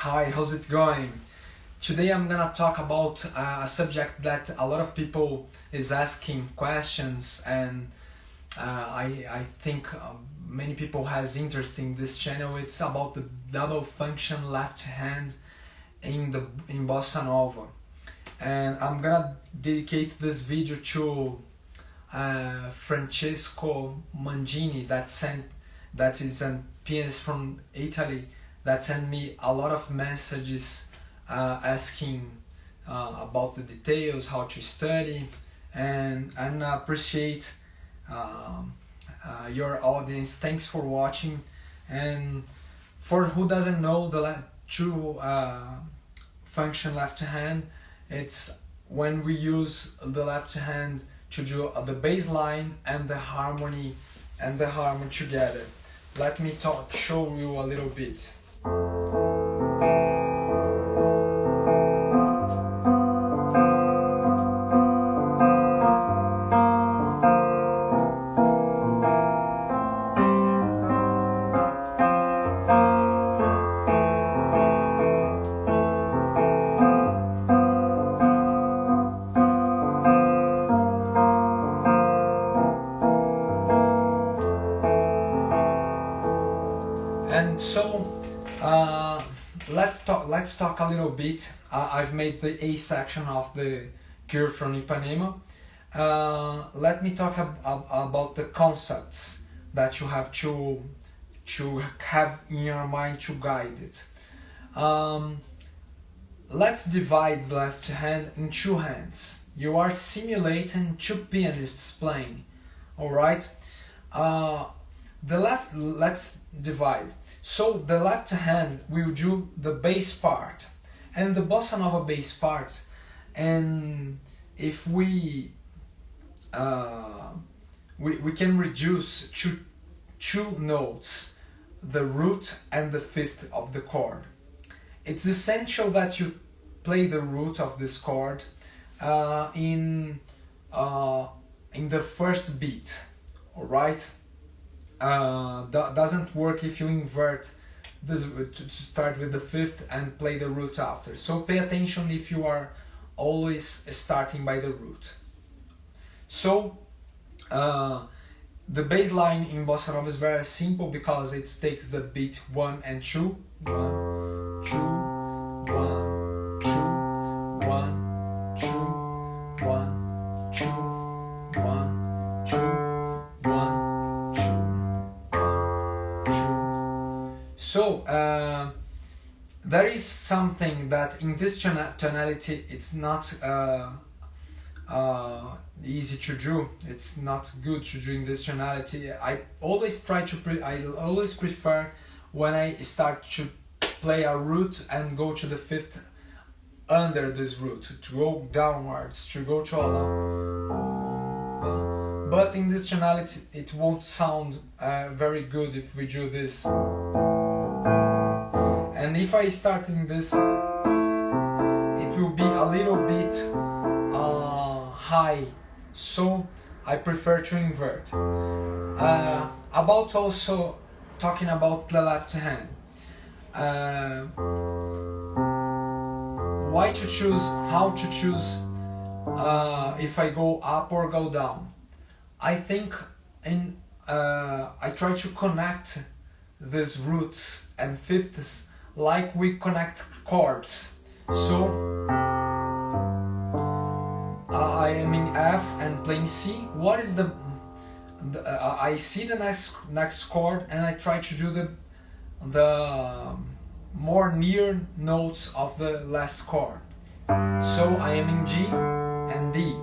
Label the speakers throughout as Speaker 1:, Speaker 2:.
Speaker 1: Hi, how's it going? Today I'm gonna talk about a subject that a lot of people is asking questions, and I think many people has interest in this channel. It's about the double function left hand in bossa nova, and I'm gonna dedicate this video to Francesco Mangini that is a pianist from Italy that sent me a lot of messages asking about the details, how to study, and I appreciate your audience. Thanks for watching. And for who doesn't know the true function left hand, it's when we use the left hand to do the bass line and the harmony together. Let me show you a little bit. And so let's talk a little bit. I've made the A section of the Girl from Ipanema. Let me talk about the concepts that you have to have in your mind to guide it. Let's divide the left hand in two hands. You are simulating two pianists playing, all right? Let's divide. So the left hand will do the bass part and the bossa nova bass part, and if we can reduce to two notes, the root and the fifth of the chord. It's essential that you play the root of this chord in the first beat, all right? That doesn't work if you invert this to start with the fifth and play the root after. So pay attention if you are always starting by the root. So the bass line in bossa nova is very simple because it takes the beat 1 and 2, 1, 2, 1, 2, 1, 2, 1, 2, 1, 2. So there is something that in this tonality it's not easy to do. It's not good to do in this tonality. I always prefer when I start to play a root and go to the fifth under this root, to go downwards, to go to a but in this tonality it won't sound very good if we do this. And if I start in this, it will be a little bit high, so I prefer to invert. About also talking about the left hand, how to choose if I go up or go down. I think I try to connect these roots and fifths like we connect chords. So I am in F and playing C. What is I see the next chord and I try to do the more near notes of the last chord. So I am in G and D.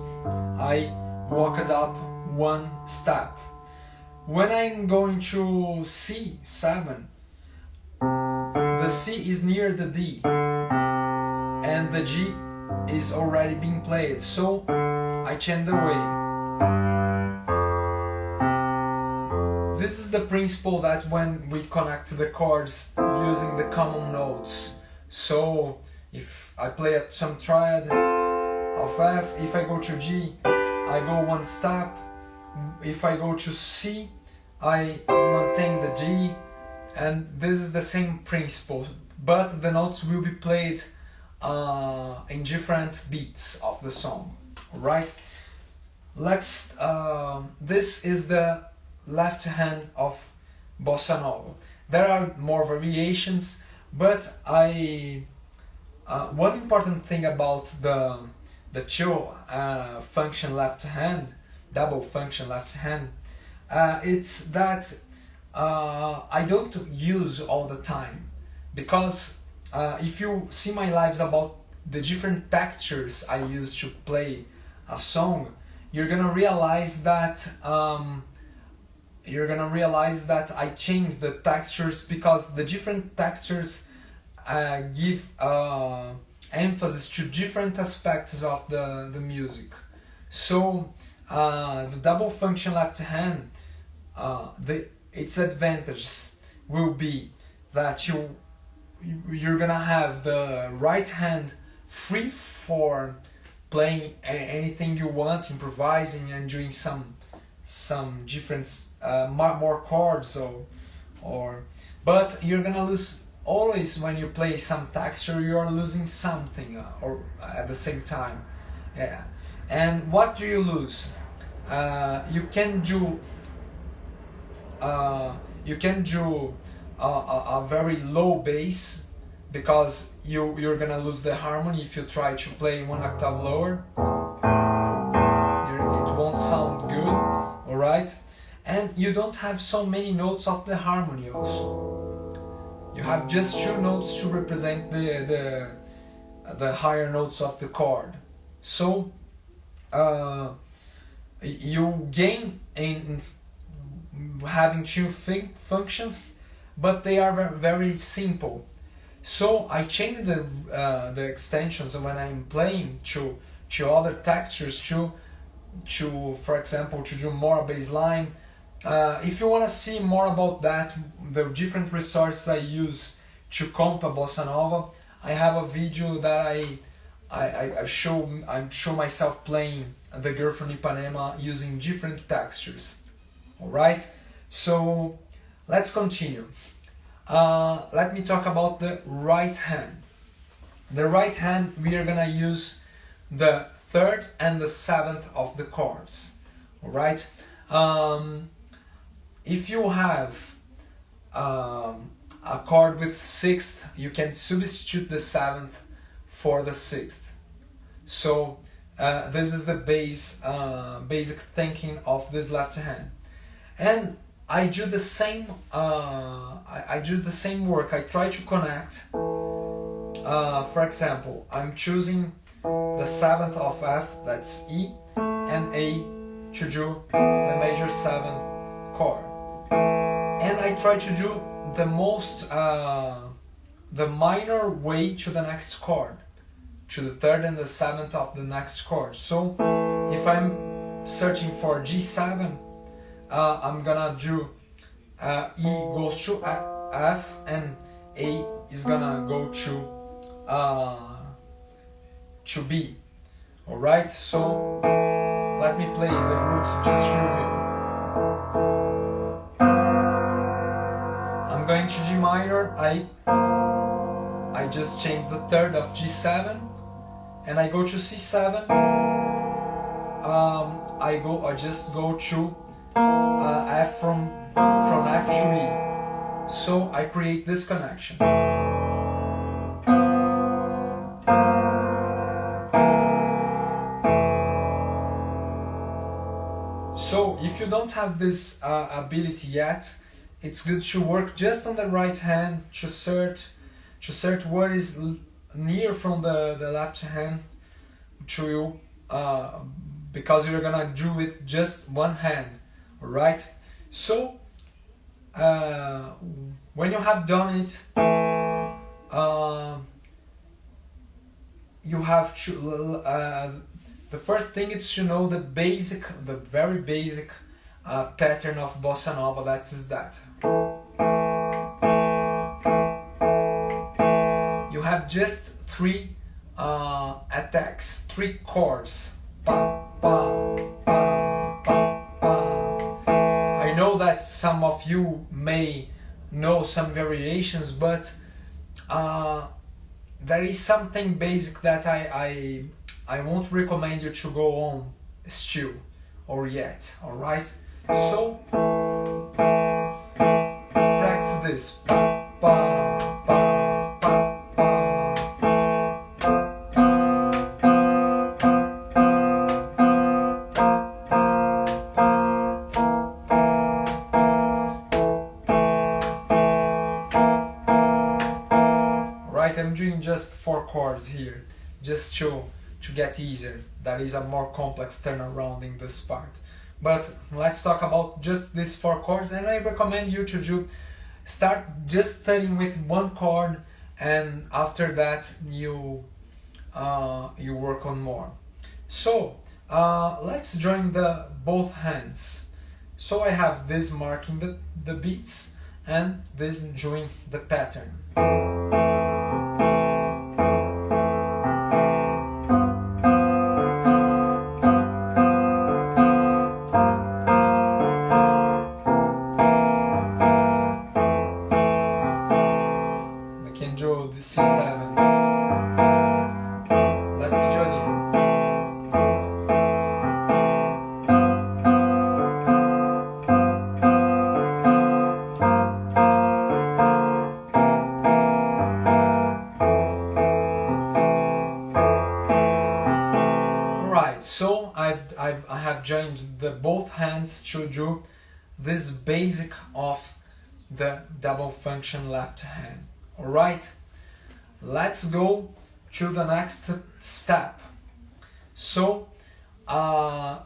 Speaker 1: I walk it up one step. When I'm going to C7, the C is near the D and the G is already being played, so I change the way. This is the principle that when we connect the chords using the common notes. So if I play some triad of F, if I go to G, I go one step. If I go to C, I maintain the G, and this is the same principle. but the notes will be played in different beats of the song. Alright? This is the left hand of bossa nova. There are more variations, but one important thing about the chill function left hand, double function left hand, it's that I don't use all the time, because if you see my lives about the different textures I use to play a song, you're gonna realize that I changed the textures, because the different textures give emphasis to different aspects of the music. So the double function left hand, its advantages will be that you're gonna have the right hand free for playing anything you want, improvising and doing some different more chords but you're gonna lose always when you play some texture. You're losing something or at the same time. Yeah. And what do you lose? You can do a very low bass, because you're gonna lose the harmony if you try to play one octave lower. It won't sound good, alright? And you don't have so many notes of the harmony also. You have just 2 notes to represent the higher notes of the chord. So you gain in having 2 functions, but they are very simple. So I change the extensions when I'm playing to other textures, to for example to do more bass line. If you want to see more about that, the different resources I use to comp a bossa nova, I have a video that I show myself playing The Girl from Ipanema using different textures. Alright, so let's continue. Let me talk about the right hand. The right hand, we are gonna use the 3rd and the 7th of the chords. Alright, if you have a chord with 6th, you can substitute the 7th for the 6th. So this is the basic thinking of this left hand. And I do the same. I do the same work. I try to connect. For example, I'm choosing the 7th of F, that's E, and A to do the major 7 chord. And I try to do the minor way to the next chord, to the 3rd and the 7th of the next chord. So if I'm searching for G7, I'm gonna do E goes to F and A is gonna go to B. Alright, so let me play the root just for you. I'm going to G minor. I just change the 3rd of G7 and I go to C7. I just go to F from F to E. So I create this connection. So if you don't have this ability yet, it's good to work just on the right hand to search what is near from the left hand to you, because you're gonna do with just one hand. Alright, so when you have done it, you have to the first thing is to know the very basic pattern of bossa nova. That is that you have just 3 attacks, 3 chords. Pa, pa, pa, pa, pa. I know that some of you may know some variations, but there is something basic that I won't recommend you to go on still or yet, alright? So practice this. Pa, pa, pa, pa, pa. Right, I'm doing just 4 chords here, just to get easier. That is a more complex turnaround in this part. But let's talk about just these 4 chords, and I recommend you to start just studying with 1 chord, and after that you work on more. So let's join the both hands. So I have this marking the beats and this doing the pattern. C7. Let me join you. Alright, so I have joined the both hands to do this basic of the double function left hand. Alright? Let's go to the next step. So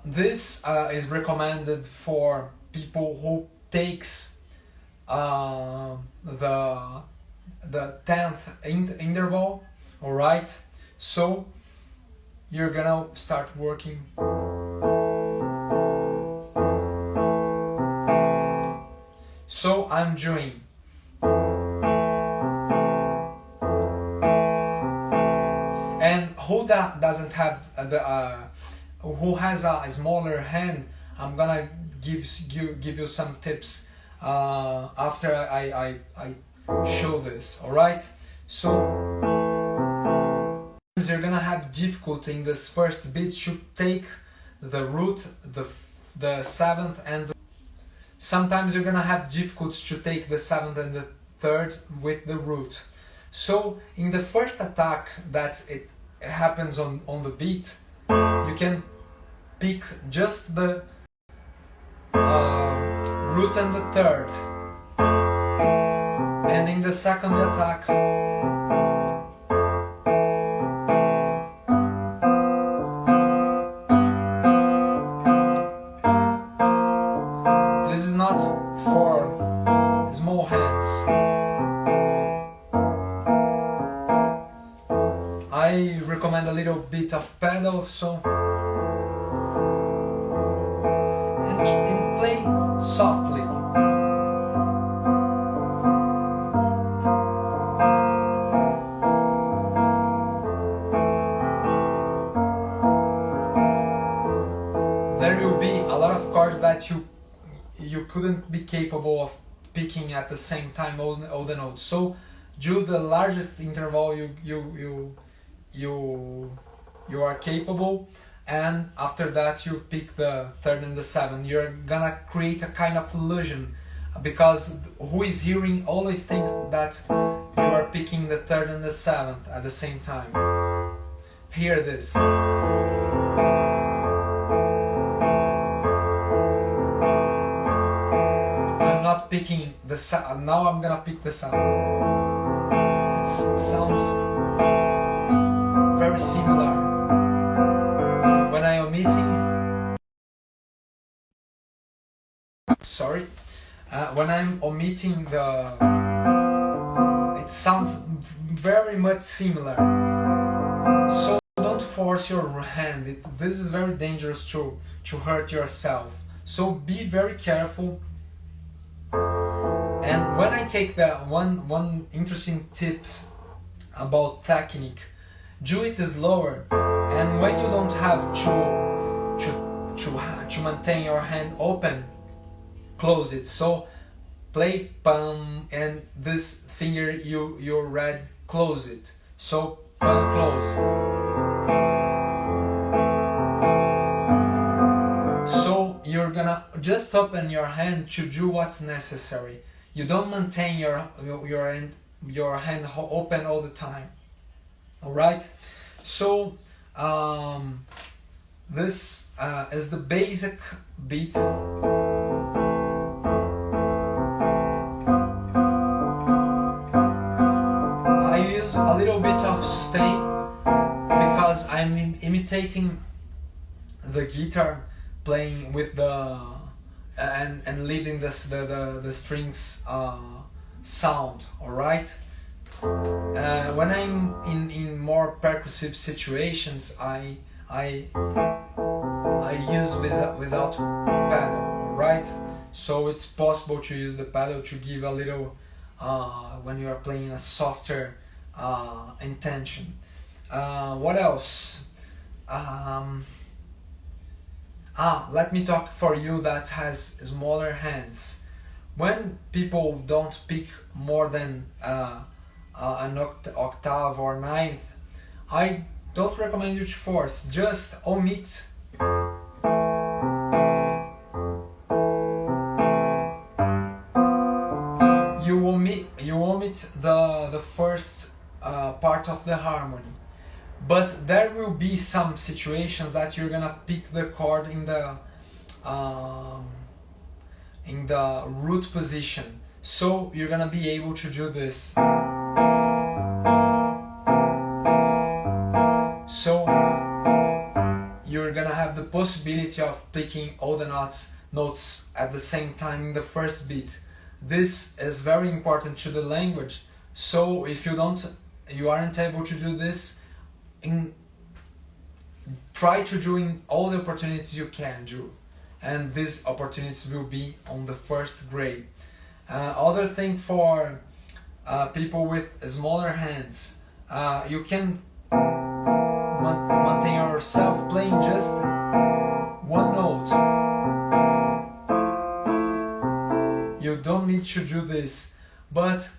Speaker 1: this is recommended for people who takes the 10th interval. All right, so you're gonna start working. So I'm doing and who doesn't have who has a smaller hand, I'm gonna give you some tips after I show this. All right, so you're gonna have difficulty in this first beat to take the root, the 7th, and sometimes you're gonna have difficulty to take the 7th and the 3rd with the root. So in the first attack that it happens on the beat, you can pick just the root and the 3rd, and in the second attack this is not for small hands. I recommend a little bit of pedal, so and play softly. There will be a lot of chords that you couldn't be capable of picking at the same time all the notes. So do the largest interval you are capable, and after that you pick the 3rd and the 7th. You're gonna create a kind of illusion, because who is hearing always thinks that you are picking the 3rd and the 7th at the same time. Hear this. I'm not picking the 7th, now I'm gonna pick the 7th. It sounds very similar. When I am omitting, when I'm omitting it sounds very much similar. So don't force your hand. This is very dangerous to hurt yourself. So be very careful. And when I take the one interesting tip about technique, do it slower, and when you don't have to maintain your hand open, close it. So play pam, and this finger you read, close it. So pam, close. So you're gonna just open your hand to do what's necessary. You don't maintain your hand open all the time. All right. So this is the basic beat. I use a little bit of sustain because I'm imitating the guitar, playing with the and leaving the strings sound. All right. When I'm in more percussive situations, I use without pedal, right? So it's possible to use the pedal to give a little when you are playing a softer intention. What else? Let me talk for you that has smaller hands. When people don't pick more than an octave or ninth, I don't recommend you to force. Just omit. You omit the first part of the harmony. But there will be some situations that you're gonna pick the chord in the root position. So you're gonna be able to do this. So you're gonna have the possibility of picking all the notes at the same time in the first beat. This is very important to the language. So if you aren't able to do this, try to do in all the opportunities you can do, and these opportunities will be on the first grade. Other thing for people with smaller hands, you can maintain yourself playing just one note. You don't need to do this, but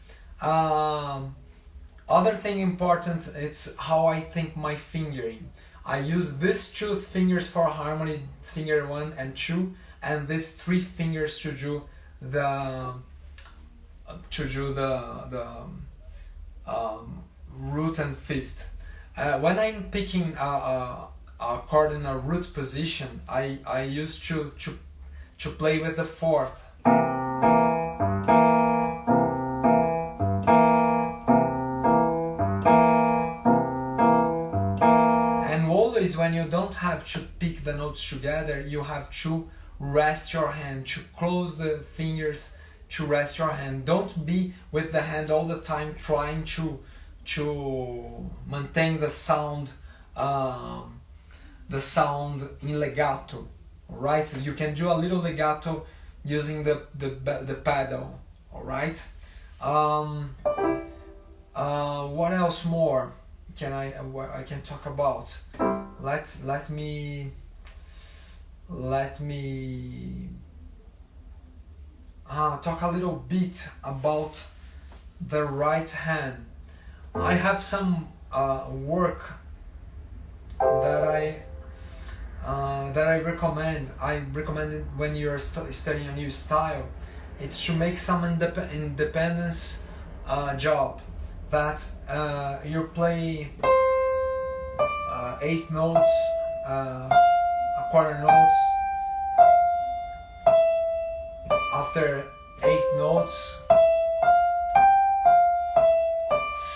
Speaker 1: other thing important, it's how I think my fingering. I use these two fingers for harmony, finger 1 and 2, and these 3 fingers to do the root and fifth. When I'm picking a chord in a root position, I used to play with the fourth. Always when you don't have to pick the notes together, you have to rest your hand, to close the fingers, to rest your hand. Don't be with the hand all the time trying to maintain the sound in legato, right? You can do a little legato using the pedal, all right? What else more I can talk about? Let me talk a little bit about the right hand. I have some work that I recommend. I recommend it when you're studying a new style. It's to make some independence job that you play 8 notes, a quarter notes. After 8 notes,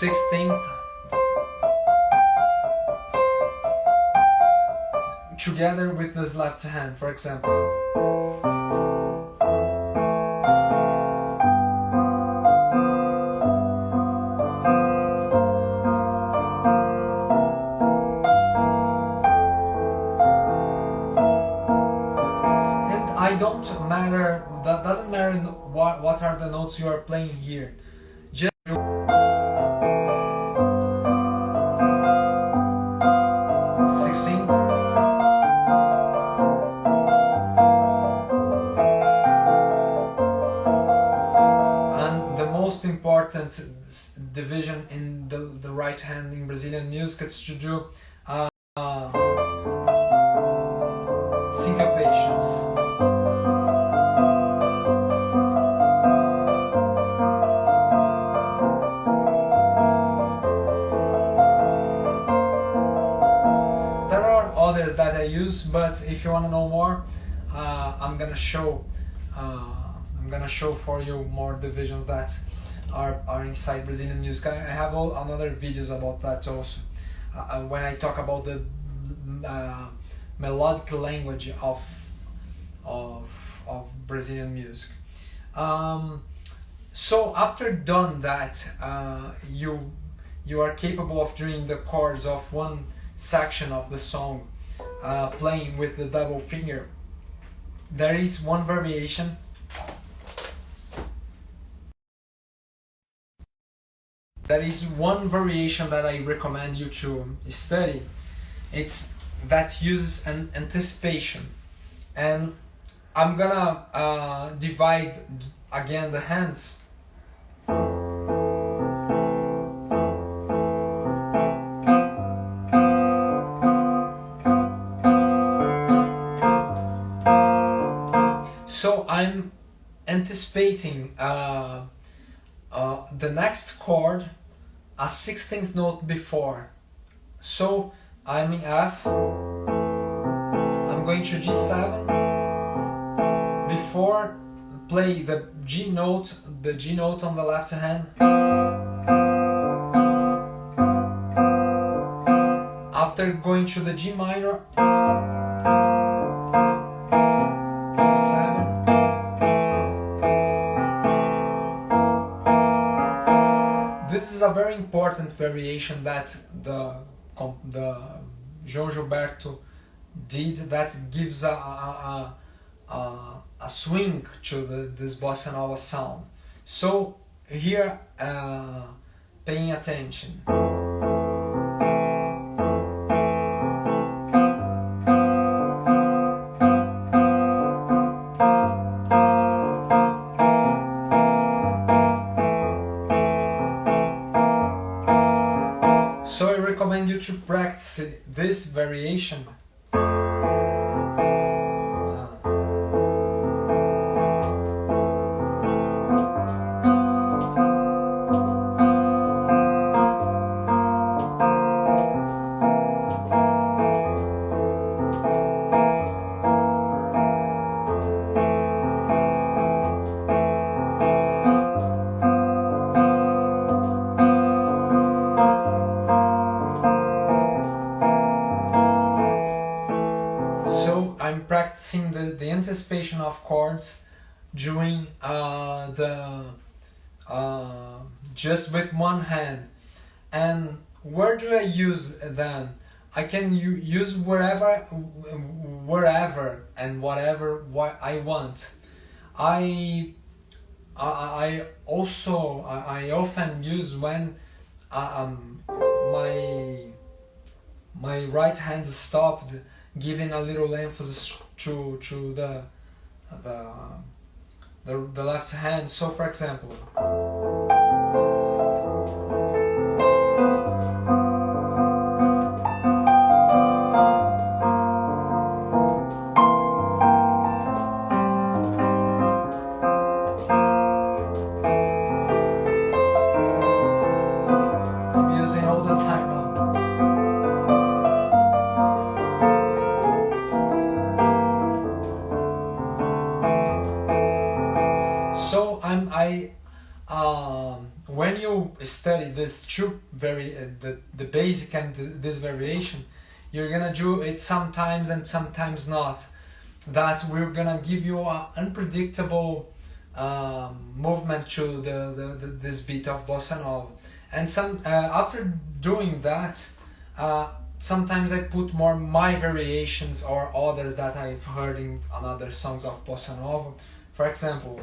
Speaker 1: 16th, together with this left hand, for example. That doesn't matter what are the notes you are playing here. Just 16. right hand in Brazilian music is to do syncopations. There are others that I use, but if you want to know more, I'm gonna show for you more divisions that are inside Brazilian music. I have another videos about that also. When I talk about the melodic language of Brazilian music. So after done that, you are capable of doing the chords of one section of the song, playing with the double finger. There is one variation. There is one variation that I recommend you to study. It's that uses an anticipation, and I'm gonna divide again the hands. So I'm anticipating the next chord a 16th note before. So I'm in F, I'm going to G7, before play the G note on the left hand. After going to the G minor, C7. This is a very important variation that the João Gilberto did, that gives a swing to this bossa nova sound. So here, paying attention. So I recommend you to practice this variation. I'm practicing the anticipation of chords during just with one hand. And where do I use them? I can use wherever and whatever I want. I often use when my right hand stopped, giving a little emphasis to the left hand. So for example, I'm using all the time now. So when you study this the basic and this variation, you're gonna do it sometimes and sometimes not. That we're gonna give you an unpredictable movement to this beat of bossa nova, and after doing that, sometimes I put more my variations or others that I've heard in other songs of bossa nova. For example,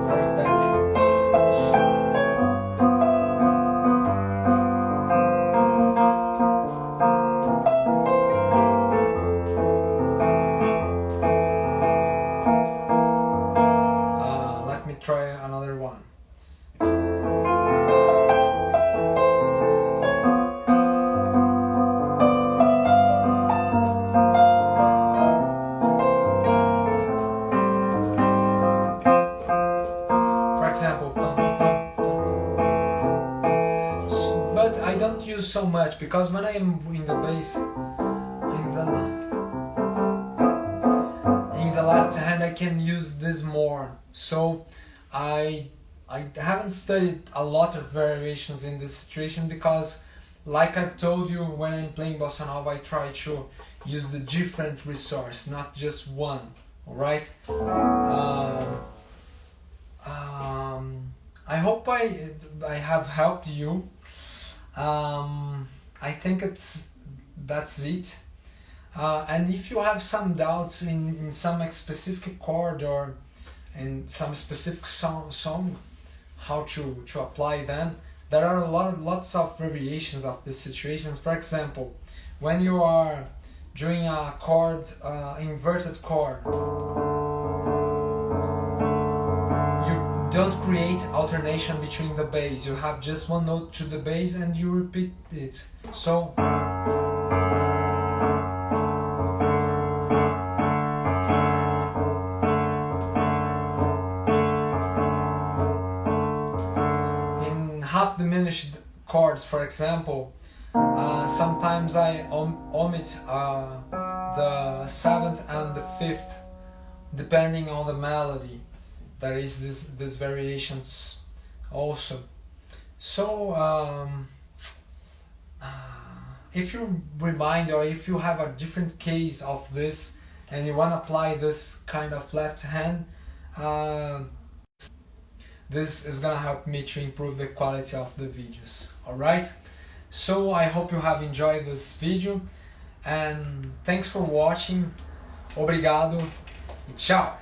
Speaker 1: very bad. scratch, because when I am in the bass, in the left hand, I can use this more. So I haven't studied a lot of variations in this situation, because like I've told you, when I'm playing bossa nova, I try to use the different resource, not just one. Alright? I hope I have helped you. I think that's it. And if you have some doubts in some specific chord or in some specific song, how to apply them, there are lots of variations of these situations. For example, when you are doing a chord, inverted chord, don't create alternation between the bass. You have just one note to the bass and you repeat it. So in half diminished chords, for example, sometimes I omit the 7th and the 5th depending on the melody. There is these variations also. So if you remind, or if you have a different case of this and you want to apply this kind of left hand, this is gonna help me to improve the quality of the videos. Alright? So I hope you have enjoyed this video, and thanks for watching. Obrigado e tchau!